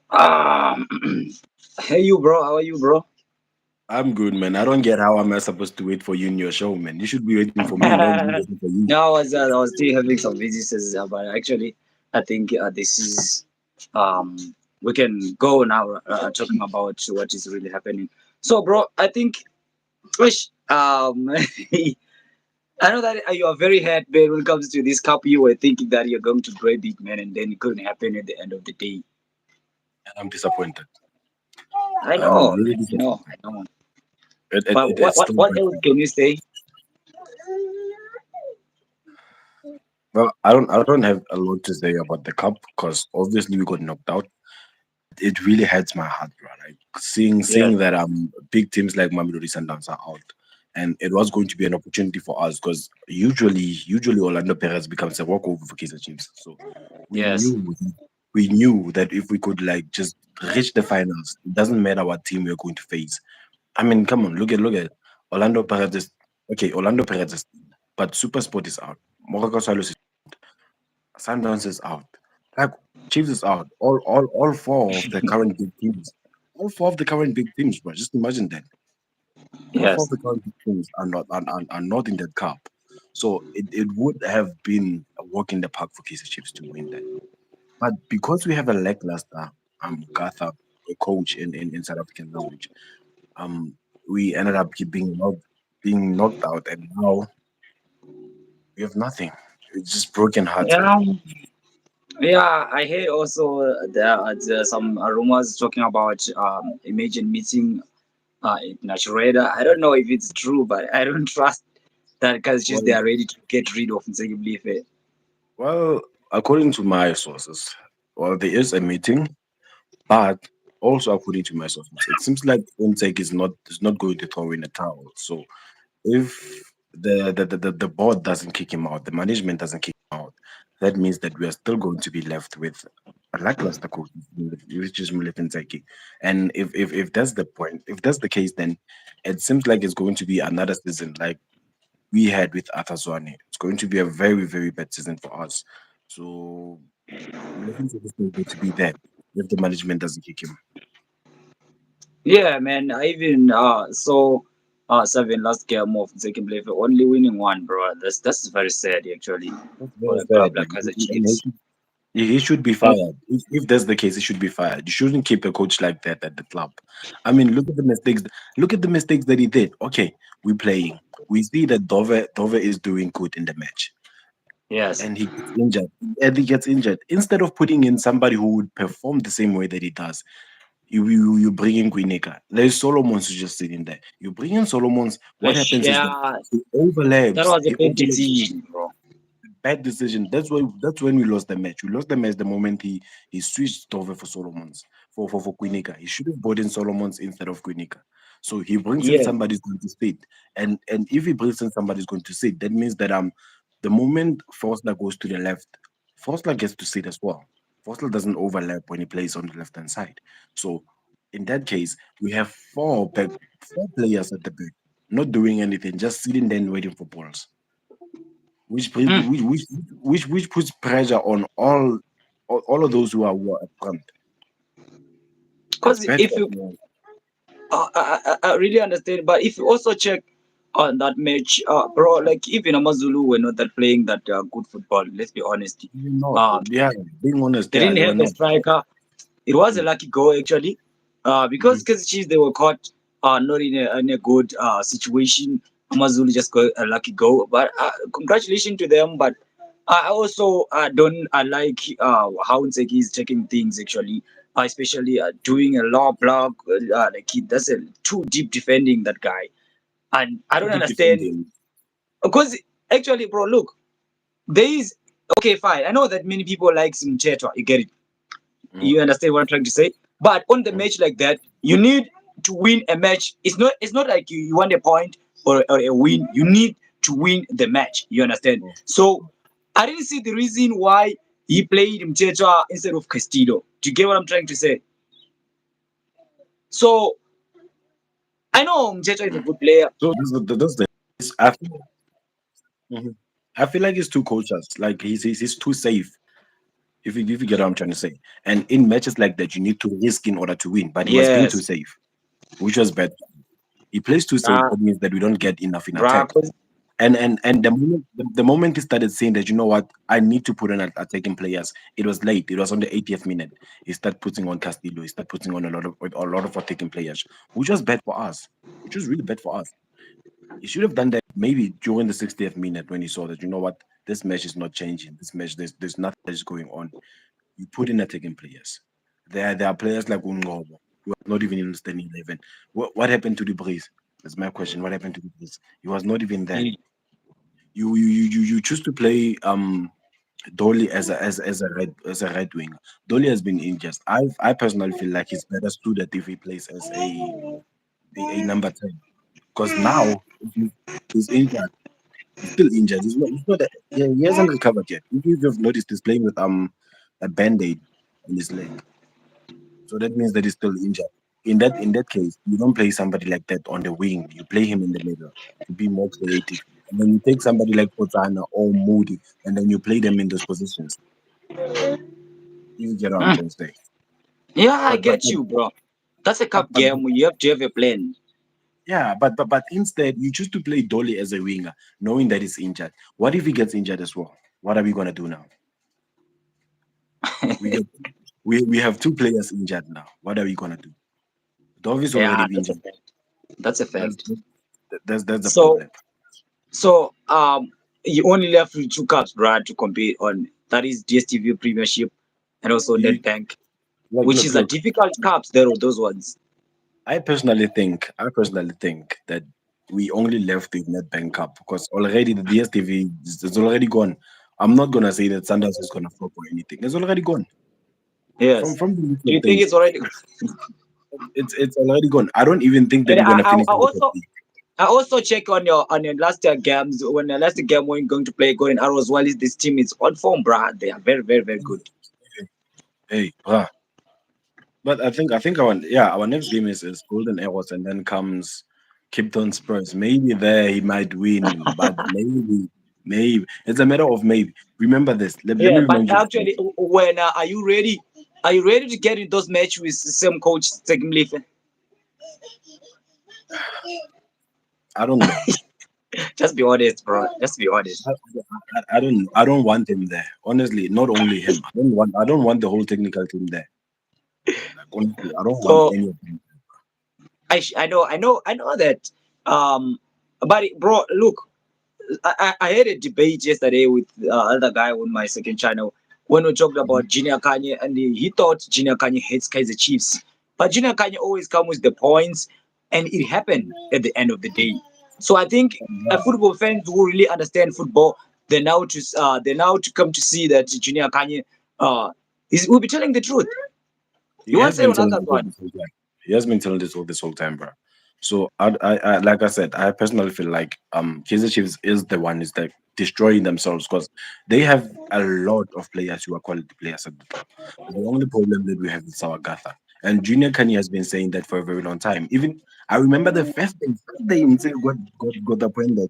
Um, hey you, bro. How are you, bro? I'm good, man. I don't get how am I supposed to wait for you in your show, man. You should be waiting for me, not me waiting for you. No, I was still having some visitors, but actually, I think this is um we can go now talking about what is really happening. So, bro, I think wish I know that you are very happy man, when it comes to this cup. You were thinking that you're going to grab it, man, and then it couldn't happen at the end of the day. And I'm disappointed. I I'm know, really man. I know, disappointed. I know. But It's what still what bad. else can you say? Well, I don't have a lot to say about the cup because obviously we got knocked out. It really hurts my heart, bro. Like Yes. seeing that big teams like Mamelodi Sundowns are out, and it was going to be an opportunity for us because usually Orlando Perez becomes a walkover for Kaizer Chiefs. So we Yes. knew we knew that if we could like just reach the finals, it doesn't matter what team we're going to face. I mean, come on, look at Orlando Perez is okay. Orlando Perez is, but Super Sport is out. Morocco Salos is Sundowns is out. Like Chiefs is out. All four of the current big teams. All four of the current big teams, bro. Just imagine that. All four of Yes. the current big teams are not in that cup. So it would have been a walk in the park for Kaizer Chiefs to win that. But because we have a lackluster Gotha, a coach in South African language, um we ended up being knocked out, and now we have nothing. It's just broken hearts, man. Yeah. Yeah, I heard also there are some rumors talking about Imagine meeting in Natureda. I don't know if it's true, but I don't trust that because just they Well, are ready to get rid of Ntseki Molefi. well, according to my sources, well, there is a meeting, but also according to my sources, it seems like Intake is not going to throw in a towel. So if the board doesn't kick him out, the management doesn't kick him out, that means that we are still going to be left with a lackluster coach, which is Molefi Ntseki. And if that's the point, if that's the case, then it seems like it's going to be another season like we had with Arthur Zwane. It's going to be a very, very bad season for us. So Molefi Ntseki is still going to be there if the management doesn't kick him. Yeah, man. I even saw seven last game of Ntseki Molefi only winning one, bro. That's very sad actually That's for very a club sad, like man. Kaizer And Chiefs. he should be fired. If that's the case, he should be fired. You shouldn't keep a coach like that at the club. I mean, look at the mistakes. Look at the mistakes that he did. Okay, we're playing. We see that Dove is doing good in the match, Yes. and he gets injured. And he gets injured. Instead of putting in somebody who would perform the same way that he does, you bring in Guinea. There's Solomon's just sitting there. You bring in Solomon's. What happens is that Yeah, he that overlaps. was a He bad overlaps. decision, bro. Bad decision. That's when we lost the match. We lost the match the moment he switched over for Solomons for Quinica. He should have brought in Solomons instead of Quinica. So he brings in Yeah. somebody's going to sit. And if he brings in somebody's going to sit, that means that the moment Forsler goes to the left, Forsler gets to sit as well. Forsler doesn't overlap when he plays on the left hand side. So in that case, we have four players at the back, not doing anything, just sitting there and waiting for balls, which pre- Mm. which puts pressure on all of those who are at front. It's Because bad if for you everyone. I really understand. But if you also check on that match, bro, like even Amazulu were not that playing that good football. Let's be honest. We're not. Um, Yeah, being honest, they yeah, didn't they were have a not. striker. It was a Mm, lucky goal actually, because mhm. because Chiefs they were caught not in a good situation. Amazulu just got a lucky goal. But congratulations to them. But I also don't like how Ntseki is taking things actually, especially doing a low block. That's a too deep defending that guy, and I Too don't deep understand defending. because actually, bro, look, there is okay, fine. I know that many people like Mchetra. You get it. Mm, You understand what I'm trying to say? But on the mm, match like that, you need to win a match. It's not like you want a point or a win. You need to win the match. You understand? mm. So I didn't see the reason why he played Mchecha instead of Castillo. Do you get what I'm trying to say? So I know Mchecha is a good player. So that's the I feel, mhm. I feel like he's too cautious. Like he's too safe. If you get what I'm trying to say. And in matches like that, you need to risk in order to win. But he was being too Yes. safe, which was bad. He plays too safe. Uh, That means that we don't get enough in bruh, attack. 'cause- And the moment he started saying that, you know what, I need to put on attacking players, it was late. It was on the 80th minute. He started putting on Castillo. He started putting on a lot of attacking players, which was bad for us. Which was really bad for us. He should have done that maybe during the 60th minute when he saw that, you know what, this match is not changing. This match, there's nothing that is going on. You put in attacking players. There are players like Ungobo who are not even in the starting 11. What happened to the Breeze? That's my question. What happened to the Breeze? He was not even there. mm, You choose to play Dolly as a right winger. Dolly has been injured. I personally feel like he's better suited if he plays as a number 10. Because now he's injured. He's still injured. Yeah, he hasn't recovered yet. If you've noticed, he's playing with a band-aid on his leg. So that means that he's still injured. In that case, you don't play somebody like that on the wing. You play him in the middle to be more creative. And then you take somebody like Potana or Moody, and then you play them in those positions. You get what I'm mm. trying to say. Yeah, I But get you, bro. That's a but cup but, game. but You have to have a plan. yeah, but instead you choose to play Dolly as a winger, knowing that he's injured. What if he gets injured as well? What are we gonna do now? We get we have two players injured now. What are we gonna do? Dove is already Yeah, that's a injured. fact. That's a That's fact. that's the So, problem. you only left with two cups, bro, to compete on. That is DSTV Premiership and also You Nedbank, look which look is a look. difficult cups. There are those ones. I personally think that we only left the NetBank Cup because already the DSTV is already gone. I'm not gonna say that Sanders is gonna flop or anything. It's already gone. From Yes. from the list Do of you think things, it's already? it's already gone. I don't even think that And we're gonna finish I in the top also three. I also check on your last year games when the last game when you're going to play Golden Arrows. While this team is on form, bruh. They are very very good. Hey, but I think our next game is Golden Arrows, and then comes Kipton Spurs. Maybe there he might win, but maybe it's a matter of maybe. Remember this. Let Yeah, me but remind you. actually, when are you ready? Are you ready to get in those matches with the same coach, Ntseki Molefi? I don't know. Just be honest, bro. Just be honest. I don't want him there. Honestly, not only him. I don't want the whole technical team there. Like honestly, I don't want So any of them. I know that. Um, but bro, look, I had a debate yesterday with other guy on my second channel when we talked Mhm. about Junior Kanye, and he thought Junior Kanye hates Kaizer Chiefs, but Junior Kanye always comes with the points, and it happened at the end of the day. So I think football fans who really understand football, they now to come to see that Junior Kanye will be telling the truth. He You want has to say been on telling another this all one? this whole time. He has been telling this whole time, bro. So I like I said, I personally feel like Kaizer Chiefs is the one is like destroying themselves because they have a lot of players who are quality players at the top. The only problem that we have is our Gatha. And Junior Kanye has been saying that for a very long time. Even I remember the first day Mtseki got appointed.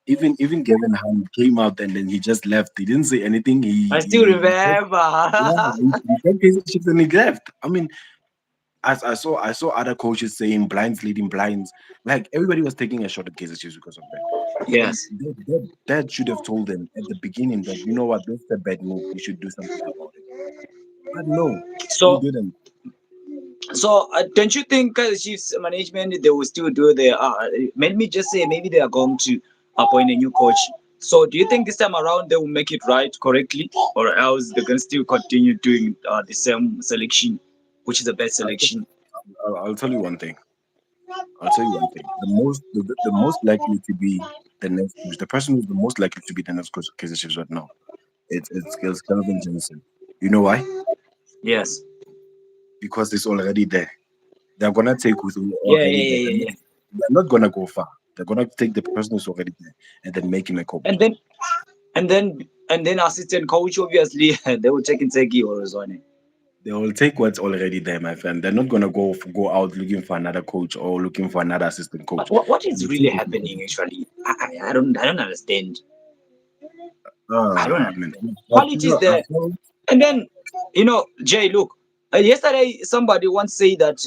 Even Kevin Ham came out and then he just left. He didn't say anything. I still Yeah, remember. he said Kaizer Chiefs and he left. I mean, as I saw other coaches saying blinds leading blinds. Like everybody was taking a shot at Kaizer Chiefs because of that. And Yes. that should have told them at the beginning that, you know what, this is a bad move. We should do something about it. But no, they So didn't. don't you think Chiefs management they will still do their? Let me just say maybe they are going to appoint a new coach. So do you think this time around they will make it right correctly, or else they can still continue doing the same selection, which is the best I'll, t- selection? I'll tell you one thing. I'll tell you one thing. The most likely to be the next coach, the person who's the most likely to be the next coach of Kaizer Chiefs right now, it's Kelvin Johnson. You know why? Yes. Because it's already there. They're gonna take who's Yeah, already yeah, there. yeah, They're yeah, not, yeah. they're not gonna go far. They're gonna take the person who's already there and then make him a coach. And then and then assistant coach obviously they will take Ntseki or Zone. They will take what's already there, my friend. They're not gonna go out looking for another coach or looking for another assistant But coach. what They is will really take what's happening already actually? I don't understand. there. I don't Man, understand. I Quality is feel I there. feel And then, Jay, look, yesterday somebody once said that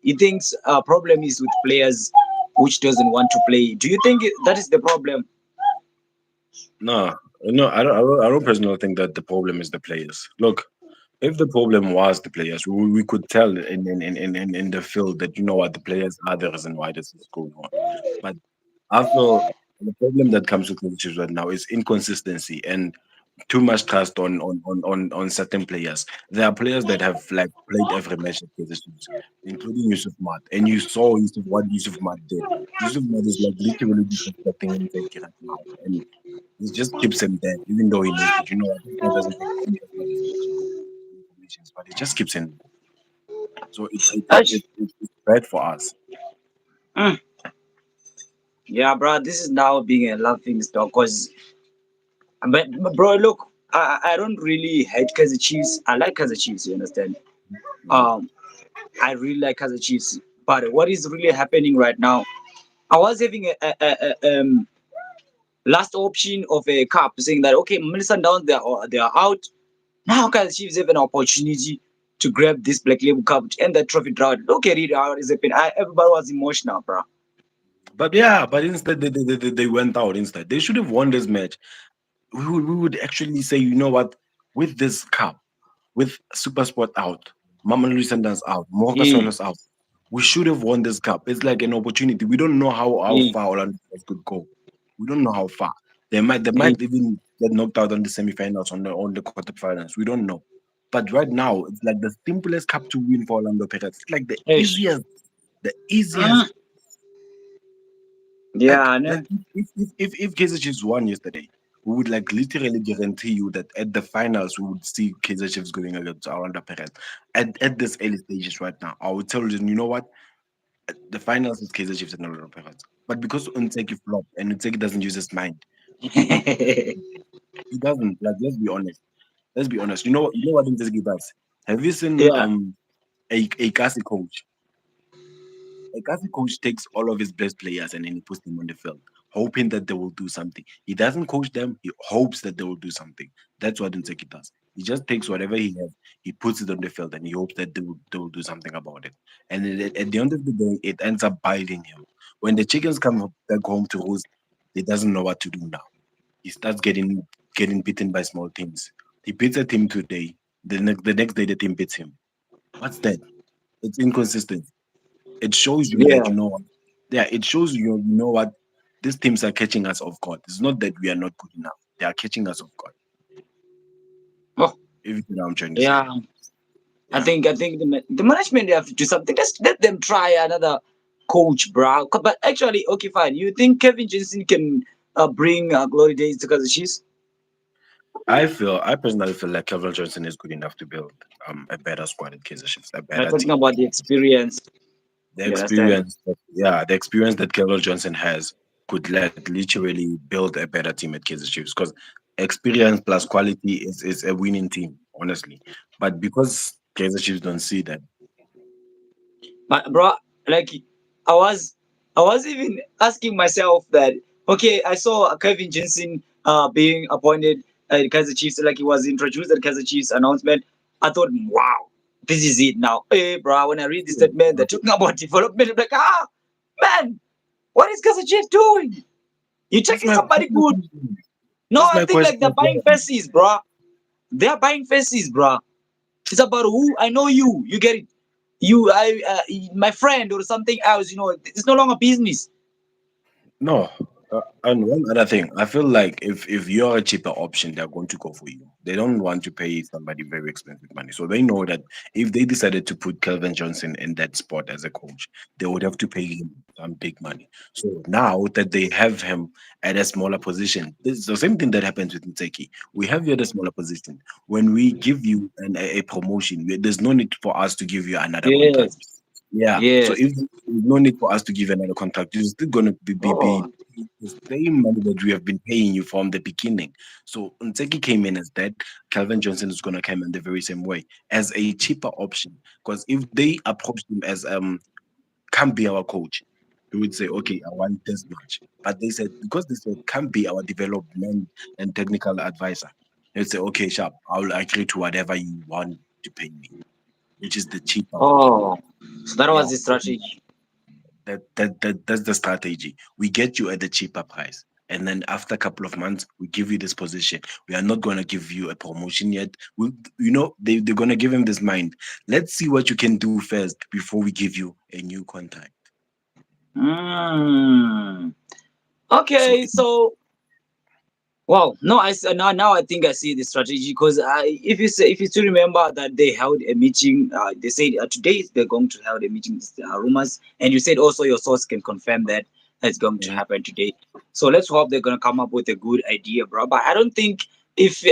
he thinks problem is with players which doesn't want to play. Do you think that is the problem? No, no, I don't personally think that the problem is the players. Look, if the problem was the players, we could tell in the field that you know what the players are the reason why this is going on. But I feel the problem that comes with coaches right now is inconsistency and too much trust on certain players. There are players that have like played every match at positions, including Yusuf Mat. And you saw what Yusuf Mat did. Yusuf Mat is like literally disrespecting him right now. And he just keeps him there, even though he knows that you know what this guy doesn't have any of my information, but he just keeps him. So Actu- it's bad for us. Mm, yeah, bro, this is now being a laughing stock. Cause, but bro, look, I don't really hate Kaizer Chiefs. I like Kaizer Chiefs. You understand? Mhm. Um, I really like Kaizer Chiefs. But what is really happening right now? I was having a last option of a cup, saying that okay, Melissa down they are out. Now Kaizer Chiefs have an opportunity to grab this Black Label Cup and the trophy drought. Look at it, how it is happening. Everybody was emotional, bro. But yeah, but instead they went out instead. They should have won this match. We would actually say, you know what, with this cup, with Super Sport out, Mamelodi Sundowns out, Mocha Yeah, Swallows out, we should have won this cup. It's like an opportunity. We don't know how yeah, far Orlando Pirates could go. We don't know how far. They yeah. might even get knocked out on the semifinals on the quarterfinals. We don't know. But right now, it's like the simplest cup to win for Orlando Pirates. It's like Ish. the easiest. Mm, yeah, Like no. if Kaizer Chiefs won yesterday, we would like literally guarantee you that at the finals we would see Kaizer Chiefs going against Orlando Pirates. At this early stages right now, I would tell you know what? The finals is Kaizer Chiefs and Orlando Pirates. But because Ntseki flopped and Ntseki doesn't use his mind, he doesn't. Like let's be honest. Let's be honest. You know what Ntseki does? Have you seen Yeah. a Kasi coach? A classic coach takes all of his best players and then he puts them on the field, hoping that they will do something. He doesn't coach them, he hopes that they will do something. That's what Ntseki does. He just takes whatever he has, he puts it on the field, and he hopes that they will do something about it. And at the end of the day, it ends up biting him. When the chickens come back home to roost, he doesn't know what to do now. He starts getting beaten by small teams. He beats a team today, the next day the team beats him. What's that? It's inconsistent. It shows you that Yeah. you know what. Yeah, it shows you know what. These teams are catching us off guard. It's not that we are not good enough. They are catching us off guard. Oh, If you know what I'm trying to say. yeah. I Yeah. think I think the management they have to do something. Just let them try another coach, bro. But actually, okay, fine. You think Kevin Johnson can bring glory days to Kansas Chiefs? I personally feel like Kelvin Johnson is good enough to build a better squad at Kaizer Chiefs, a We're better talking team. about the experience. You understand? The experience that Kelvin Johnson has could like literally build a better team at Kaizer Chiefs because experience plus quality is a winning team, honestly. But because Kaizer Chiefs don't see that. But bro, like I was even asking myself that okay, I saw Kevin Johnson being appointed at Kaiser Chiefs, like he was introduced at Kaizer Chiefs announcement. I thought, wow, this is it now. Hey, bro, when I read this statement, they're talking about development. I'm like, man, what is Kaiser Chiefs doing? You That's checking somebody my good? question. No, That's I my think question like they're as buying well. faces, bro. They're buying faces, bro. It's about who I know you. You get it. My friend or something else. It's no longer business. No, and one other thing, I feel like if you're a cheaper option, they're going to go for you. They don't want to pay somebody very expensive money, so they know that if they decided to put Kelvin Johnson in that spot as a coach, they would have to pay him some big money. So now that they have him at a smaller position, this is the same thing that happens with Ntseki. We have you at a smaller position. When we give you a promotion, there's no need for us to give you another contract. Yes, Yeah. So yes. if there's no need for us to give another contract, you're still gonna be Oh, the same money that we have been paying you from the beginning. So Nteki came in as that. Calvin Johnson is gonna come in the very same way as a cheaper option. Because if they approached him as can't be our coach, he would say, okay, I want this much. But they said because they said can't be our development and technical advisor. He'll say, okay, sharp, I'll agree to whatever you want to pay me, which is the cheaper option. Oh, so that Yeah. was the strategy. That's the strategy. We get you at the cheaper price. And then after a couple of months, we give you this position. We are not gonna give you a promotion yet. They're gonna give him this mind. Let's see what you can do first before we give you a new contract. Mm. So Okay, so wow, no, now I think I see the strategy because if you still remember that they held a meeting, they said today they're going to hold a meeting. Rumors, and you said also your source can confirm that it's going to mhm. happen today. So let's hope they're gonna come up with a good idea, bro. But I don't think if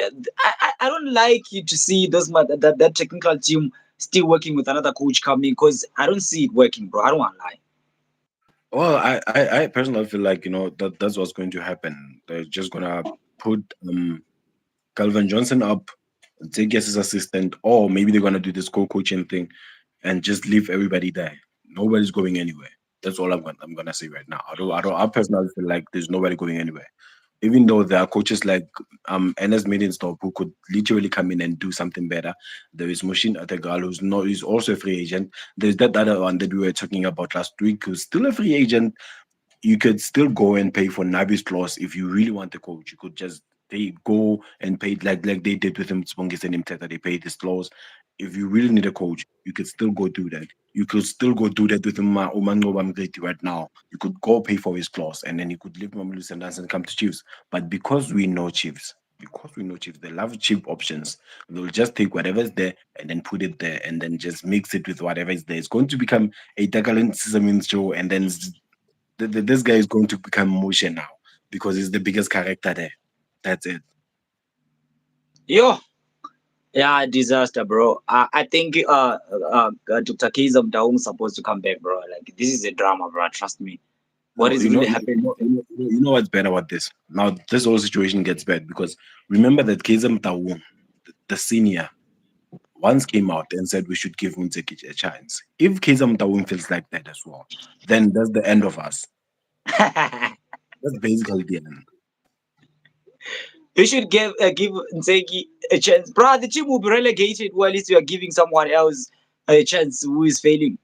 I don't like you to see that technical team still working with another coach coming because I don't see it working, bro. I don't want to lie. Well, I personally feel like that's what's going to happen. They're just gonna put Calvin Johnson up, take as his assistant, or maybe they're gonna do this co-coaching thing and just leave everybody there. Nobody's going anywhere. That's all I'm gonna say right now. I personally feel like there's nobody going anywhere. Even though there are coaches like Enes Middenstorp who could literally come in and do something better. There is Mushin Ategal who's also a free agent. There's that other one that we were talking about last week who's still a free agent. You could still go and pay for Nabi's clause if you really want the coach. You could just they go and pay like they did with him Spongis and Imteta. They paid his clause. If you really need a coach, you could still go do that. You could still go do that with Umango Bamgreti right now. You could go pay for his clause and then you could leave Mamelus and come to Chiefs. But because we know Chiefs, they love cheap options. They'll just take whatever's there and then put it there and then just mix it with whatever is there. It's going to become a Tagalan Sesame show and then this guy is going to become Moshe now because he's the biggest character there. That's it. Yo, yeah, disaster, bro. I think Dr. Kaizer is supposed to come back, bro. Like this is a drama, bro. Trust me. What No, is really happening? you know what's bad about this? Now this whole situation gets bad because remember that Kaizer Mtaung, the senior, once came out and said we should give Ntseki a chance. If Kaizer Mtaung feels like that as well, then that's the end of us. That's basically the end. You should give Ntseki a chance, bro. The team will be relegated while you are giving someone else a chance who is failing.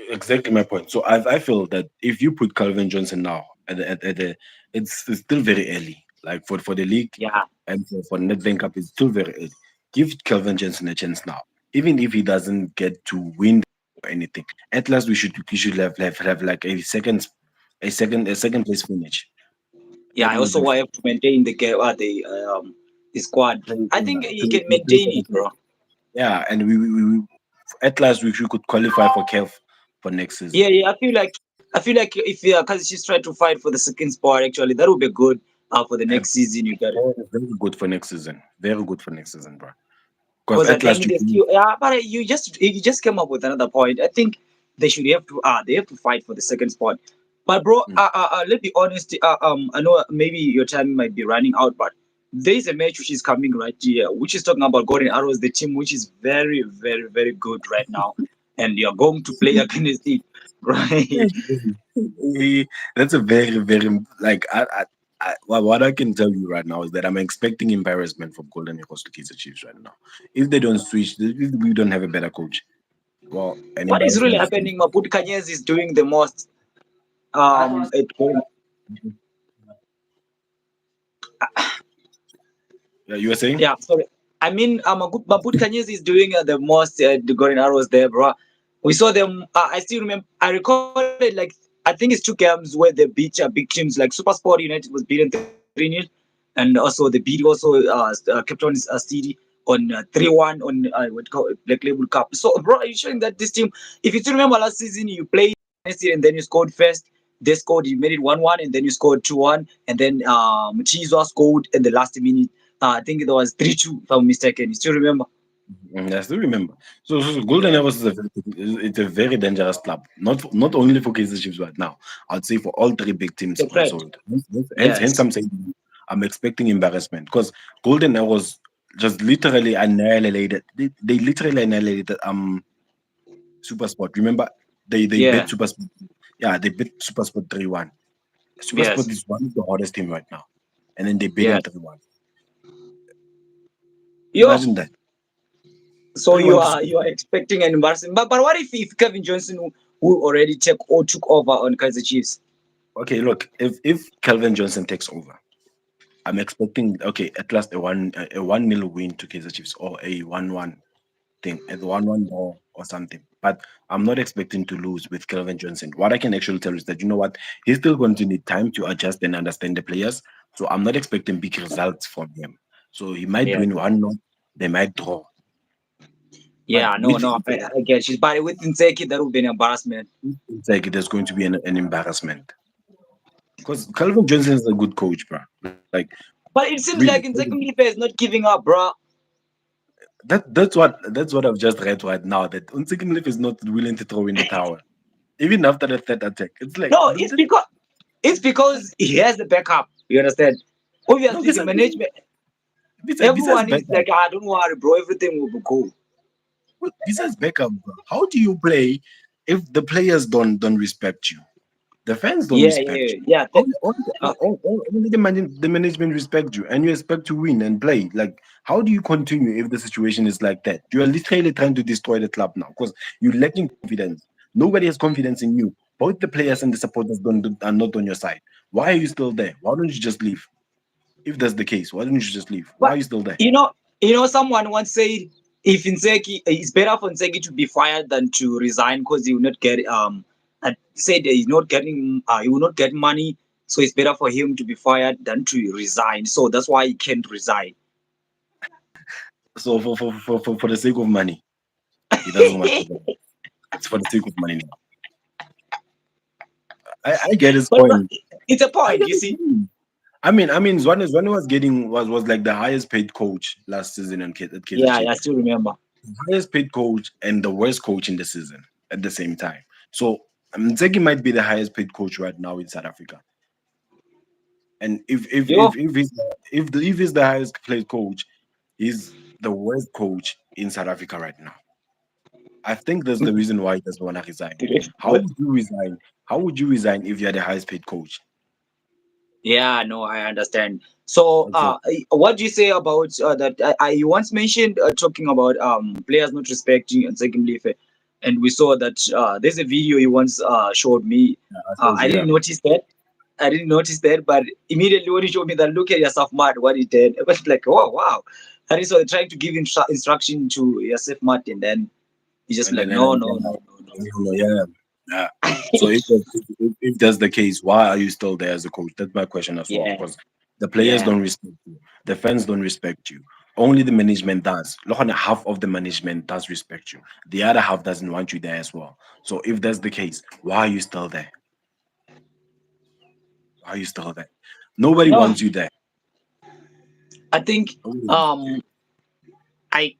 Exactly my point. So I feel that if you put Calvin Johnson now at the it's still very early. Like for the league Yeah, and for Nedbank Cup, it's still very early. Give Calvin Johnson a chance now. Even if he doesn't get to win or anything, at last we should have like a second place finish. yeah. That I will also do for have to maintain the squad. I think he can maintain it, bro. yeah, and we at last we could qualify for CAF for next Yeah, season. yeah. I feel like if Kaizer Chiefs try to fight for the second spot, actually, that would be good. For the next season, you got it. Very good for next season. Very good for next season, bro. Because Because at at the end last of you the can. still, yeah, but you just came up with another point. I think they have to fight for the second spot. But bro, Mm. let's be honest. I know maybe your time might be running out, but there is a match which is coming right here, which is talking about Golden Arrows, the team which is very, very, very good right now, and you're going to play against it, right? Eh, That's a very, very like what I can tell you right now is that I'm expecting embarrassment from Golden Eagles to Kaizer Chiefs right now. If they don't switch, if we don't have a better coach, well, an What is really embarrassment is going happening? Maput Kanyes is doing the most. At home. to. Yeah, you were saying? Yeah, sorry. I mean, Maput Kanyes is doing the most the Golden Arrows there, bro. We saw them. I still remember. I recorded like I think it's two games where they beat big teams like SuperSport United was beaten 3-0, and also they beat also Cape Town's City on 3-1 on what call it, Black Label Cup. So, bro, are you showing that this team? If you still remember last season, you played and then you scored first. They scored. You made it 1-1, and then you scored 2-1, and then Chizwa scored in the last minute. I think it was 3-2, if I'm mistaken. You still remember? I still remember. So Golden Yeah, Arrows it's a very dangerous club. Not only for Kaizer Chiefs right now. I'd say for all three big teams the threat. sponsored. Hence Yes. I'm saying I'm expecting embarrassment because Golden Arrows just literally annihilated. They literally annihilated Supersport. Remember they beat Yeah. Supersport. Yeah, they beat Supersport 3-1. Supersport Yes. is one of the hottest team right now, and then they beat them Yes. 3-1. Yo, Imagine that. so Don't you want to see you are expecting an embarrassment. But what if Kelvin Johnson who already took over on Kaizer Chiefs? Okay, look, if Kelvin Johnson takes over, I'm expecting okay at least a 1-0 win to Kaizer Chiefs or a 1-1 thing, at the 1-1 ball or something. But I'm not expecting to lose with Kelvin Johnson. What I can actually tell you is that you know what, he's still going to need time to adjust and understand the players. So I'm not expecting big results from him. So he might Yeah. win 1-0, they might draw. But Yeah, no, with no, I get you. But with Ntseki, that would be an embarrassment. it's like there's going to be an embarrassment because Calvin Johnson is a good coach, bro. Like But it seems really, like Ntseki Molefi is not giving up, bro. that's what I've just read right now. That Ntseki Molefi is not willing to throw in the towel, even after the third attack. It's like No, it's because he has the backup. You understand? no, Obviously, the management, besides everyone is backup, like, ah, don't worry, bro, everything will be cool. besides backup, bro, how do you play if the players don't respect you? The fans don't Yeah, respect yeah, you. yeah. Uh, Only the management respect you, and you expect to win and play. Like, how do you continue if the situation is like that? You are literally trying to destroy the club now because you're lacking confidence. Nobody has confidence in you. Both the players and the supporters are not on your side. Why are you still there? Why don't you just leave? If that's the case, why don't you just leave? Why but are you still there? you know, someone once said if Ntseki, it's better for Ntseki to be fired than to resign because he will not get said he's not getting he will not get money, so it's better for him to be fired than to resign. So that's why he can't resign. So for the sake of money, he doesn't want to. It's for the sake of money now. I get his but point. it's a I point, get you his see. point. I mean, Zwane was getting was like the highest paid coach last season at Kaizer Yeah, yeah, I Chiefs. still remember. Highest paid coach and the worst coach in the season at the same time. So Ntseki might be the highest paid coach right now in South Africa. And Yo, if he's the highest paid coach, he's the worst coach in South Africa right now. I think that's the reason why he doesn't want to resign. How would you resign? How would you resign if you're the highest paid coach? yeah, no, I understand. So, Exactly. what do you say about that? You once mentioned talking about players not respecting and second leave, and we saw that there's a video you once showed me. I told I you, didn't yeah. notice that. I didn't notice that, but immediately when you showed me that, look at yourself, mad, what he did, it was like, oh wow. And so trying to give instruction to Yasef Mat, and then he just And like, then no, no, no, no, no. yeah, yeah. So if that's the case, why are you still there as a coach? That's my question as well. Yeah, Because the players yeah. don't respect you, the fans don't respect you. Only the management does. Look, on half of the management does respect you. The other half doesn't want you there as well. So if that's the case, why are you still there? Why are you still there? Nobody No, wants you there. I think Nobody wants you there. um I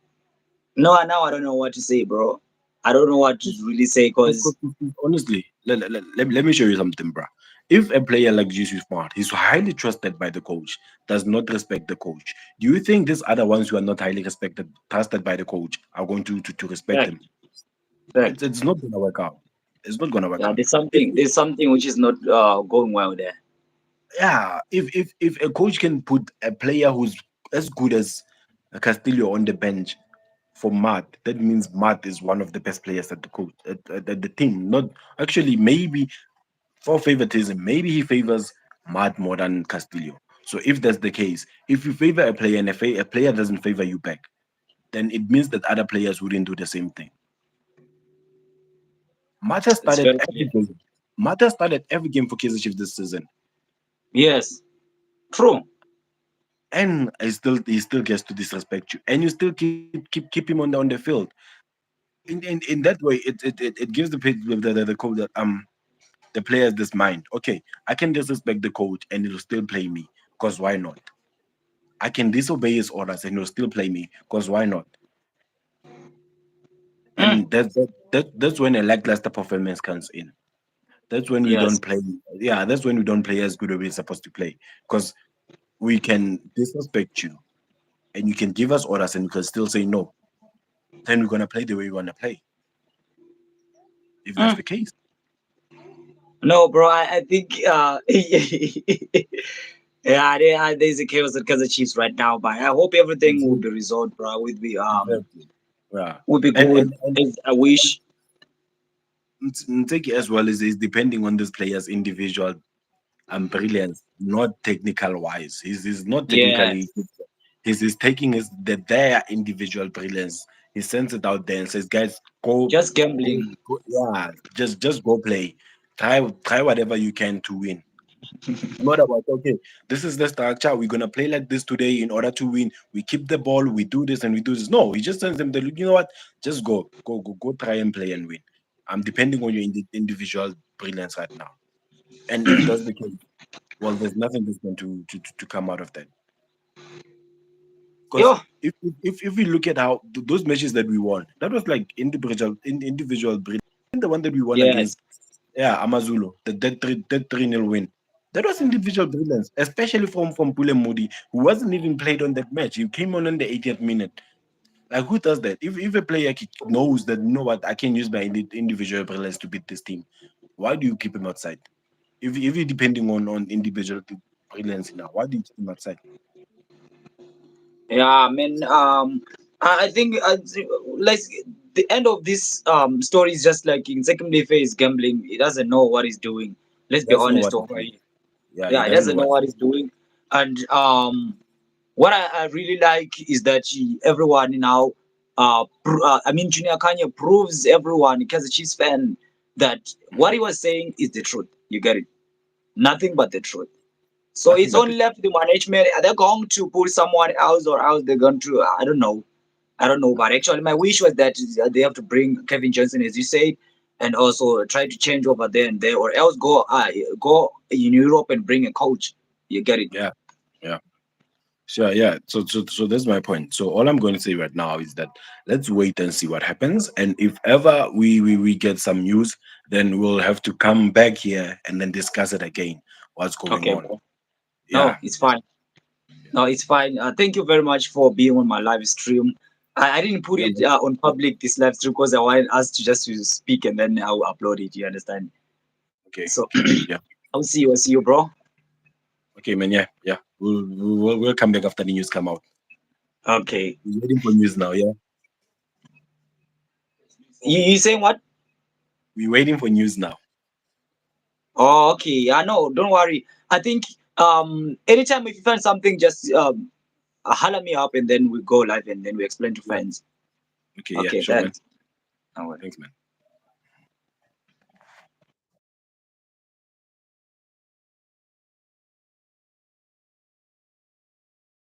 no, now I don't know what to say, bro. I don't know what to really say because Honestly, let me show you something, bro. If a player like Jesus Smart, he's highly trusted by the coach, does not respect the coach, do you think these other ones who are not highly trusted by the coach are going to respect him? correct, correct. It's not gonna work out. It's not gonna work Yeah, out. If there's something which is not going well there. yeah, if a coach can put a player who's as good as Castillo on the bench for Matt, that means Matt is one of the best players at the coach at the team. Not actually maybe for favoritism, maybe he favors Matt more than Castillo. So if that's the case, if you favor a player and a player doesn't favor you back, then it means that other players wouldn't do the same thing. Matt has It's started very clear. every game. Matt has started every game for Kaizer Chiefs this season, Yes, true. and he still gets to disrespect you, and you still keep him on the field. In that way, it gives the players this mind. Okay, I can disrespect the coach and he'll still play me because why not? I can disobey his orders and he'll still play me because why not? Mm, And that's when a lackluster performance comes in. That's when we don't yes, play. Yeah, that's when we don't play as good as we're supposed to play because we can disrespect you and you can give us orders and you can still say no. Then we're gonna play the way we wanna play if that's mm. the case. No, bro. I think Yeah, there's a chaos at Kaizer Chiefs right now, but I hope everything will Exactly. be resolved, bro. Exactly. Yeah. Will be And good. I wish. Ntseki as well is depending on this player's individual brilliance, not technical wise. He's not Yeah, technically. He's taking their individual brilliance. He sends it out there and says, "Guys, just gambling. yeah, just go play. Try whatever you can to win." Not about okay, this is the structure. We're gonna play like this today in order to win. We keep the ball, we do this and we do this. No, he just sends them the you know what? Just go try and play and win. I'm depending on your individual brilliance right now. And if that's the case, well, there's nothing that's going to come out of that. Because Yo, if we look at how those matches that we won, that was like individual brilliance. The one that we won yes, against Amazulu, that 3-0 win. That was individual brilliance, especially from Pule Moody, who wasn't even played on that match. He came on the 80th minute. Like who does that? If a player knows that you know what I can use my individual brilliance to beat this team, why do you keep him outside? If you're depending on individual brilliance now, why do you keep him outside? yeah, I mean, I think like the end of this story is just like in second day phase gambling. He doesn't know what he's doing. Let's be That's not honest what it over is. here. Yeah, he Yeah, he doesn't know doesn't know what what it he's is. doing, and what I really like is that everyone now, I mean, Junior Kanye proves everyone because a Chiefs fan that what he was saying is the truth. You get it? Nothing but the truth. So Nothing it's but only the left the management. Are they going to pull someone else or else they're going to? I don't know. I don't know. But actually, my wish was that they have to bring Kelvin Johnson, as you said, and also try to change over there and there, or else go in Europe and bring a coach. You get it? yeah, yeah. Sure, yeah. So that's my point. So all I'm going to say right now is that let's wait and see what happens. And if ever we get some news, then we'll have to come back here and then discuss it again. What's going Okay, on? bro. Yeah, No, it's fine. No, it's fine. Thank you very much for being on my live stream. I didn't put yeah. it on public this live stream because I wanted us to just to speak and then I'll upload it. You understand? Okay, So okay, yeah. I'll see you. I'll see you, bro. Okay, man. Yeah, yeah. We'll come back after the news come out. Okay. We're waiting for news now. Yeah, You saying what? we're waiting for news now. Oh, okay. Yeah, no, don't worry. I think anytime if you find something, just holler me up and then we go live and then we explain to Yeah. fans. Okay. Yeah. Okay, Sure, man. thanks. No worries. Thanks, man.